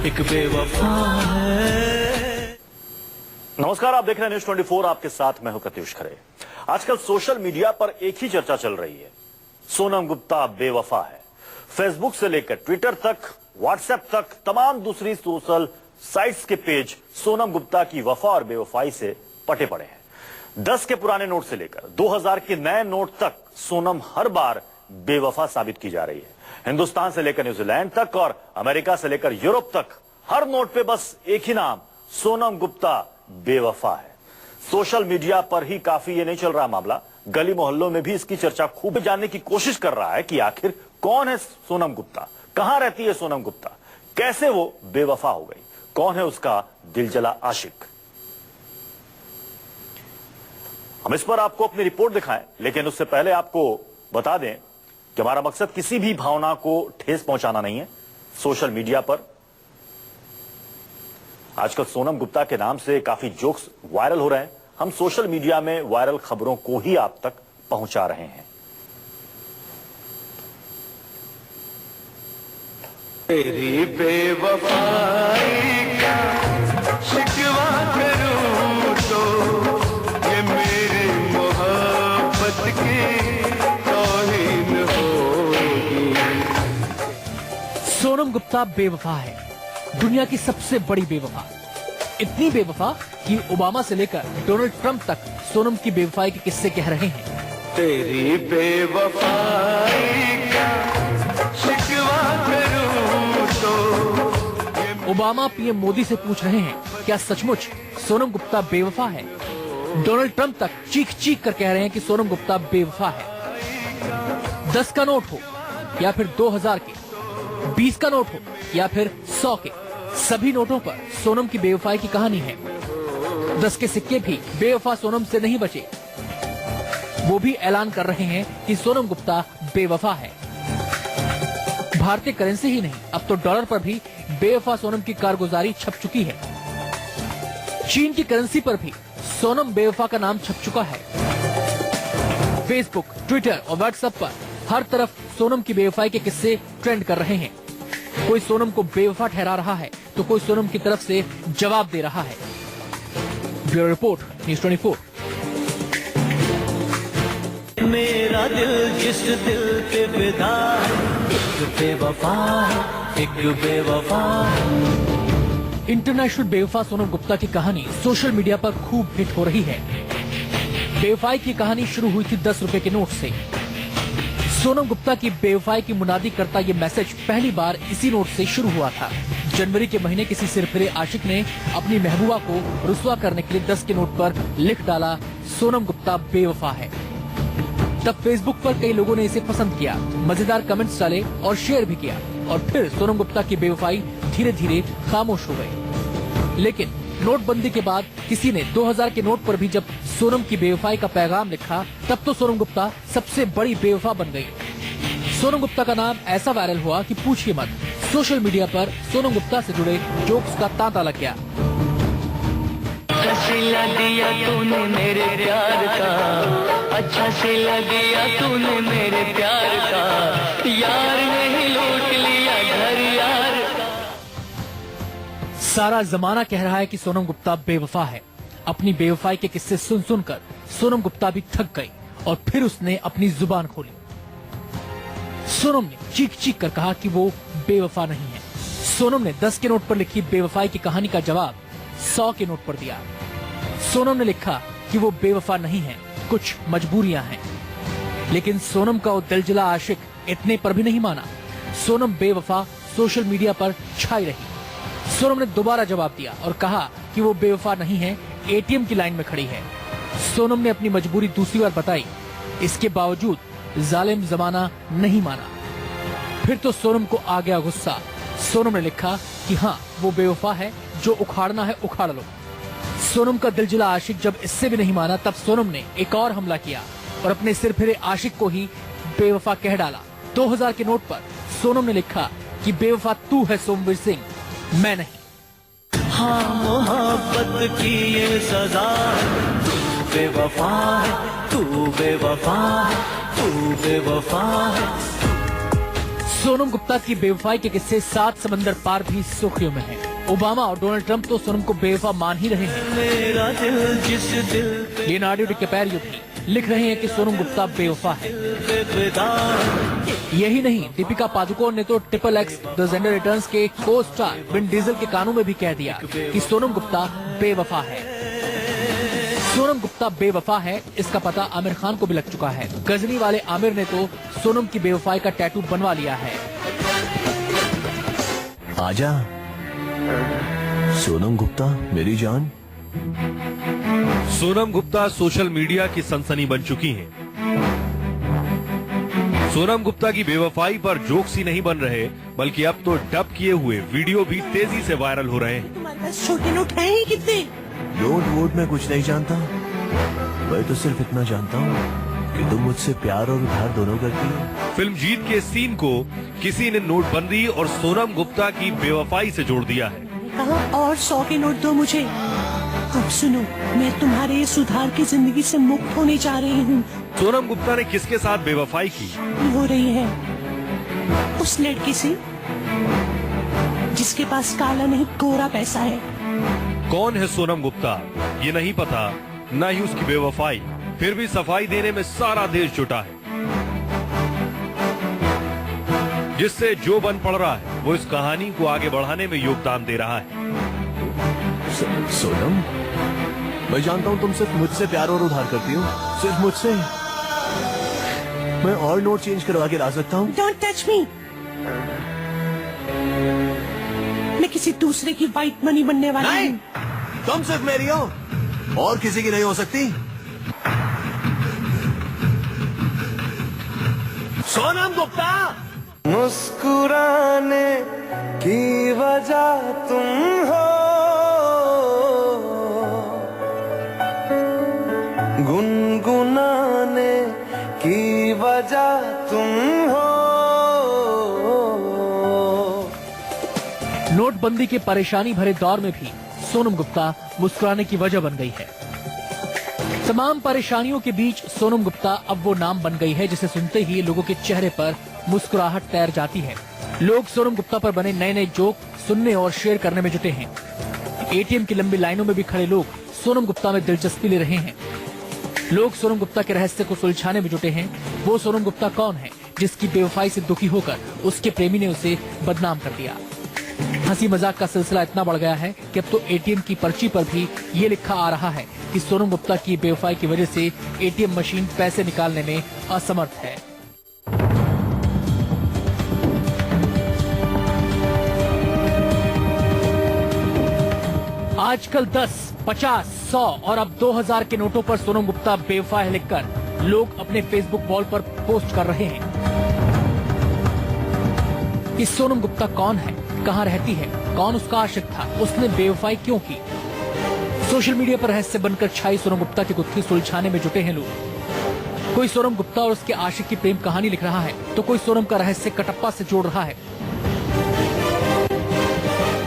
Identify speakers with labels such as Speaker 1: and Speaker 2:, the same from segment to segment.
Speaker 1: एक बेवफा है।
Speaker 2: नमस्कार, आप देख रहे हैं न्यूज 24। आपके साथ मैं हूं प्रत्युष खरे। आजकल सोशल मीडिया पर एक ही चर्चा चल रही है, सोनम गुप्ता बेवफा है। फेसबुक से लेकर ट्विटर तक, व्हाट्सएप तक, तमाम दूसरी सोशल साइट्स के पेज सोनम गुप्ता की वफा और बेवफाई से पटे पड़े हैं। 10 के पुराने नोट से लेकर 2000 के नए नोट तक सोनम हर बार बेवफा साबित की जा रही है। हिंदुस्तान से लेकर न्यूजीलैंड तक और अमेरिका से लेकर यूरोप तक हर नोट पे बस एक ही नाम, सोनम गुप्ता बेवफा है। सोशल मीडिया पर ही काफी ये नहीं चल रहा मामला, गली मोहल्लों में भी इसकी चर्चा खूब जानने की कोशिश कर रहा है कि आखिर कौन है सोनम गुप्ता, कहां रहती है सोनम गुप्ता, कैसे वो बेवफा हो गई, कौन है उसका दिलजला आशिक। हम इस पर आपको अपनी रिपोर्ट दिखाएं, लेकिन उससे पहले आपको बता दें कि हमारा मकसद किसी भी भावना को ठेस पहुंचाना नहीं है। सोशल मीडिया पर आजकल सोनम गुप्ता के नाम से काफी जोक्स वायरल हो रहे हैं। हम सोशल मीडिया में वायरल खबरों को ही आप तक पहुंचा रहे हैं।
Speaker 1: तेरी बेवफाई का शिकवा करूं तो ये मेरी मोहब्बत की तौहीन होगी।
Speaker 3: सोनम गुप्ता बेवफा है, दुनिया की सबसे बड़ी बेवफा। इतनी बेवफा कि ओबामा से लेकर डोनाल्ड ट्रंप तक सोनम की बेवफाई के किस्से कह रहे हैं।
Speaker 1: तेरी बेवफाई का शिकवा करूं तो।
Speaker 3: ओबामा पीएम मोदी से पूछ रहे हैं, क्या सचमुच सोनम गुप्ता बेवफा है? डोनाल्ड ट्रंप तक चीख चीख कर कह रहे हैं कि सोनम गुप्ता बेवफा है। 10 का नोट हो या फिर 2000 के, 20 का नोट हो या फिर 100 के, सभी नोटों पर सोनम की बेवफाई की कहानी है। 10 के सिक्के भी बेवफा सोनम से नहीं बचे। वो भी ऐलान कर रहे हैं कि सोनम गुप्ता बेवफा है। भारतीय करेंसी ही नहीं, अब तो डॉलर पर भी बेवफा सोनम की कारगुजारी छप चुकी है। चीन की करेंसी पर भी सोनम बेवफा का नाम छप चुका है। फेसबुक, ट्विटर और व्हाट्सएप पर हर तरफ सोनम की बेवफाई के किस्से ट्रेंड कर रहे हैं। कोई सोनम को बेवफा ठहरा रहा है तो कोई सोनम की तरफ से जवाब दे रहा है। Bureau report, news 24।
Speaker 1: मेरा दिल जिस दिल पे फिदा है, एक बेवफा है, एक बेवफा है।
Speaker 3: इंटरनेशनल बेवफा सोनम गुप्ता की कहानी सोशल मीडिया पर खूब हिट हो रही है। बेवफाई की कहानी शुरू हुई थी 10 रुपए के नोट से। सोनम गुप्ता की बेवफाई की मुनादी करता ये मैसेज पहली बार इसी नोट से शुरू हुआ था। जनवरी के महीने किसी सिरफिरे आशिक ने अपनी महबूबा को रुस्वा करने के लिए 10 के नोट पर लिख डाला, सोनम गुप्ता बेवफा है। तब फेसबुक पर कई लोगों ने इसे पसंद किया, मजेदार कमेंट्स डाले और शेयर भी किया, और फिर सोनम गुप्ता की बेवफाई धीरे धीरे खामोश हो गई। लेकिन नोटबंदी के बाद किसी ने 2000 के नोट पर भी जब सोनम की बेवफाई का पैगाम लिखा, तब तो सोनम गुप्ता सबसे बड़ी बेवफा बन गई। सोनम गुप्ता का नाम ऐसा वायरल हुआ कि पूछिए मत। सोशल मीडिया पर सोनम गुप्ता से जुड़े जोक्स का तांता लग गया।
Speaker 1: अच्छा सिला दिया तूने मेरे प्यार का, अच्छा सिला दिया तूने मेरे प्यार का, यार ने लूट लिया घर यार का।
Speaker 3: सारा जमाना कह रहा है कि सोनम गुप्ता बेवफा है। अपनी बेवफाई के किस्से सुन सुनकर सोनम गुप्ता भी थक गई और फिर उसने अपनी जुबान खोली। सोनम ने चीख चीख कर कहा कि वो बेवफा नहीं है। सोनम ने 10 के नोट पर लिखी बेवफाई की कहानी का जवाब 100 के नोट पर दिया। सोनम ने लिखा कि वो बेवफा नहीं है, कुछ मजबूरियां हैं। लेकिन सोनम का वो दिलजला आशिक इतने पर भी नहीं माना। सोनम बेवफा सोशल मीडिया पर छाई रही। सोनम ने दोबारा जवाब दिया और कहा कि वो बेवफा नहीं है, एटीएम की लाइन में खड़ी है। सोनम ने अपनी मजबूरी दूसरी बार बताई। इसके बावजूद जालिम जमाना नहीं माना। फिर तो सोनम को आ गया गुस्सा। सोनम ने लिखा कि हाँ, वो बेवफा है, जो उखाड़ना है उखाड़ लो। सोनम का दिलजला आशिक जब इससे भी नहीं माना, तब सोनम ने एक और हमला किया और अपने सिर फिरे आशिक को ही बेवफा कह डाला। 2000 के नोट पर सोनम ने लिखा कि बेवफा तू है सोमवीर सिंह, मैं नहीं।
Speaker 1: हाँ, मोहब्बत की ये सजा है, तू बेवफा है, तू बेवफा है, तू बेवफा है।
Speaker 3: सोनम गुप्ता की बेवफाई के किस्से 7 समंदर पार भी सुर्खियों में हैं। ओबामा और डोनाल्ड ट्रंप तो सोनम को बेवफा मान ही रहे हैं।
Speaker 1: मेरा दिल जिस दिल
Speaker 3: लियोनार्डो डिकैप्रियो भी लिख रहे हैं कि सोनम गुप्ता बेवफा है।
Speaker 1: पे फिदा
Speaker 3: यही नहीं, दीपिका पादुकोण ने तो XXX द जेंडर रिटर्न्स के को स्टार विन डीजल के कानों में भी कह दिया कि सोनम गुप्ता बेवफा है। सोनम गुप्ता बेवफा है, इसका पता आमिर खान को भी लग चुका है। गजनी वाले आमिर ने तो सोनम की बेवफाई का टैटू बनवा लिया है।
Speaker 4: आजा सोनम गुप्ता मेरी जान।
Speaker 5: सोनम गुप्ता सोशल मीडिया की सनसनी बन चुकी हैं। सोनम गुप्ता की बेवफाई पर जोक्स ही नहीं बन रहे, बल्कि अब तो डब किए हुए वीडियो भी तेजी से वायरल हो रहे हैं।
Speaker 6: तुम्हारे पास छोटे नोट हैं ही कितने?
Speaker 4: नोट वोट में कुछ नहीं जानता, मैं तो सिर्फ इतना जानता हूँ कि तुम मुझसे प्यार और उधार दोनों करती हो।
Speaker 5: फिल्म जीत के सीन को किसी ने नोटबंदी और सोनम गुप्ता की बेवफाई से जोड़ दिया है।
Speaker 6: कहा और 100 के नोट दो मुझे। अब सुनो, मैं तुम्हारे इस सुधार की जिंदगी से मुक्त होने जा रही हूँ।
Speaker 5: सोनम गुप्ता ने किसके साथ बेवफाई की?
Speaker 6: हो रही है उस लड़के से जिसके पास काला नहीं गोरा पैसा है।
Speaker 5: कौन है सोनम गुप्ता ये नहीं पता, न ही उसकी बेवफाई, फिर भी सफाई देने में सारा देश जुटा है। जिससे जो बन पड़ रहा है वो इस कहानी को आगे बढ़ाने में योगदान दे रहा है।
Speaker 4: सोनम, मैं जानता हूँ तुम सिर्फ मुझसे प्यार और उधार करती हो, सिर्फ मुझसे। मैं और नोट चेंज करवा के ला सकता हूँ।
Speaker 6: Don't touch me. मैं किसी दूसरे की वाइट मनी बनने वाली
Speaker 4: नहीं,
Speaker 6: हूँ।
Speaker 4: तुम सिर्फ मेरी हो और किसी की नहीं हो सकती। सोनम गुप्ता,
Speaker 1: मुस्कुराने की वजह तुम हो, गुनगुनाने की वजह तुम हो।
Speaker 3: नोटबंदी के परेशानी भरे दौर में भी सोनम गुप्ता मुस्कुराने की वजह बन गई है। तमाम परेशानियों के बीच सोनम गुप्ता अब वो नाम बन गई है जिसे सुनते ही लोगों के चेहरे पर मुस्कुराहट तैर जाती है। लोग सोनम गुप्ता पर बने नए नए जोक सुनने और शेयर करने में जुटे हैं। एटीएम की लंबी लाइनों में भी खड़े लोग सोनम गुप्ता में दिलचस्पी ले रहे हैं। लोग सोनम गुप्ता के रहस्य को सुलझाने में जुटे हैं। वो सोनम गुप्ता कौन है जिसकी बेवफाई से दुखी होकर उसके प्रेमी ने उसे बदनाम कर दिया? हंसी मजाक का सिलसिला इतना बढ़ गया है कि अब तो एटीएम की पर्ची पर भी ये लिखा आ रहा है कि सोनम गुप्ता की बेवफाई की वजह से एटीएम मशीन पैसे निकालने में असमर्थ है। आजकल 10, 50, 100 और अब 2000 के नोटों पर सोनम गुप्ता बेवफा है लिखकर लोग अपने फेसबुक वॉल पर पोस्ट कर रहे हैं। कि सोनम गुप्ता कौन है, कहां रहती है, कौन उसका आशिक था, उसने बेवफाई क्यों की? सोशल मीडिया पर रहस्य बनकर छाई सोनम गुप्ता की गुत्थी सुलझाने में जुटे हैं लोग। कोई सोनम गुप्ता और उसके आशिक की प्रेम कहानी लिख रहा है तो कोई सोनम का रहस्य कटप्पा से जोड़ रहा है।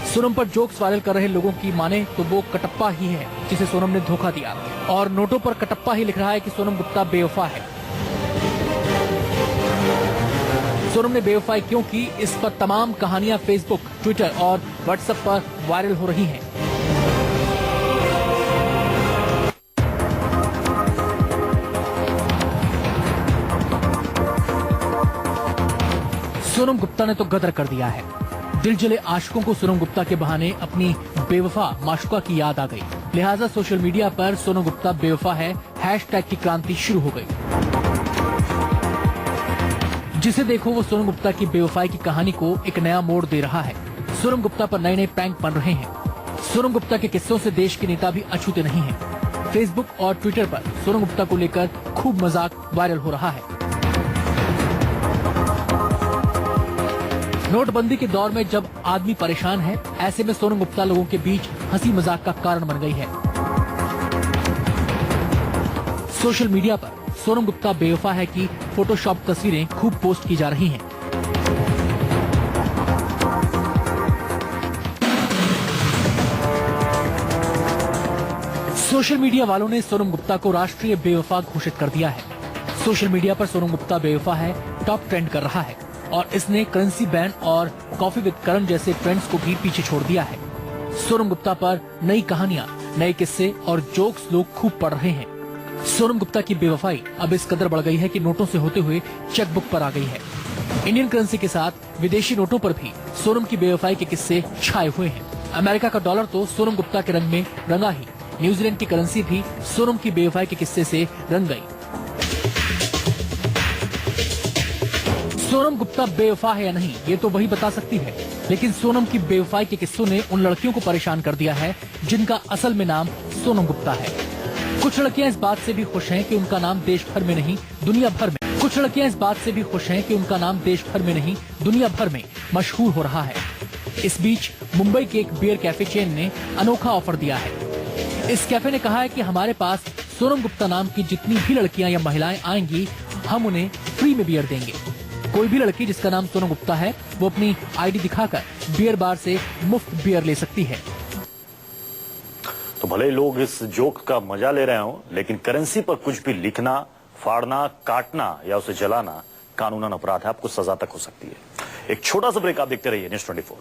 Speaker 3: सोनम पर जोक्स वायरल कर रहे लोगों की माने तो वो कटप्पा ही है जिसे सोनम ने धोखा दिया, और नोटों पर कटप्पा ही लिख रहा है कि सोनम गुप्ता बेवफा है। सोनम ने बेवफाई क्यों की, इस पर तमाम कहानियां फेसबुक, ट्विटर और व्हाट्सएप पर वायरल हो रही हैं। सोनम गुप्ता ने तो गदर कर दिया है। दिल जले आशिकों को सोनम गुप्ता के बहाने अपनी बेवफा माशुका की याद आ गई। लिहाजा सोशल मीडिया पर सोनम गुप्ता बेवफा है हैशटैग की क्रांति शुरू हो गई। जिसे देखो वो सोनम गुप्ता की बेवफाई की कहानी को एक नया मोड़ दे रहा है। सोनम गुप्ता पर नए नए प्रैंक बन रहे हैं। सोनम गुप्ता के किस्सों से देश के नेता भी अछूते नहीं हैं। फेसबुक और ट्विटर पर सोनम गुप्ता को लेकर खूब मजाक वायरल हो रहा है। नोटबंदी के दौर में जब आदमी परेशान है, ऐसे में सोनम गुप्ता लोगों के बीच हंसी मजाक का कारण बन गई है। सोशल मीडिया पर सोनम गुप्ता बेवफा है कि फोटोशॉप तस्वीरें खूब पोस्ट की जा रही हैं। सोशल मीडिया वालों ने सोनम गुप्ता को राष्ट्रीय बेवफा घोषित कर दिया है। सोशल मीडिया पर सोनम गुप्ता बेवफा है टॉप ट्रेंड कर रहा है। और इसने करेंसी बैन और कॉफी विद करण जैसे ट्रेंड्स को भी पीछे छोड़ दिया है। सोनम गुप्ता पर नई कहानियां, नए किस्से और जोक्स लोग खूब पढ़ रहे हैं। सोनम गुप्ता की बेवफाई अब इस कदर बढ़ गई है कि नोटों से होते हुए चेकबुक पर आ गई है। इंडियन करेंसी के साथ विदेशी नोटों पर भी सोनम की बेवफाई के किस्से छाए हुए हैं। अमेरिका का डॉलर तो सोनम गुप्ता के रंग में रंगा ही, न्यूजीलैंड की करेंसी भी सोनम की बेवफाई के किस्से से रंग गई। सोनम गुप्ता बेवफा है या नहीं, ये तो वही बता सकती है, लेकिन सोनम की बेवफाई के किस्सों ने उन लड़कियों को परेशान कर दिया है जिनका असल में नाम सोनम गुप्ता है। कुछ लड़कियां इस बात से भी खुश हैं कि उनका नाम देश भर में नहीं दुनिया भर में दुनिया भर में मशहूर हो रहा है। इस बीच मुंबई के एक बियर कैफे चेन ने अनोखा ऑफर दिया है। इस कैफे ने कहा है कि हमारे पास सोनम गुप्ता नाम की जितनी भी लड़कियां या महिलाएं आएंगी, हम उन्हें फ्री में बियर देंगे। कोई भी लड़की जिसका नाम सोनम गुप्ता है वो अपनी आईडी दिखाकर बियर बार से मुफ्त बियर ले सकती है।
Speaker 2: तो भले ही लोग इस जोक का मजा ले रहे हों, लेकिन करेंसी पर कुछ भी लिखना, फाड़ना, काटना या उसे जलाना कानूनन अपराध है, आपको सजा तक हो सकती है। एक छोटा सा ब्रेक, आप देखते रहिए न्यूज़ 24।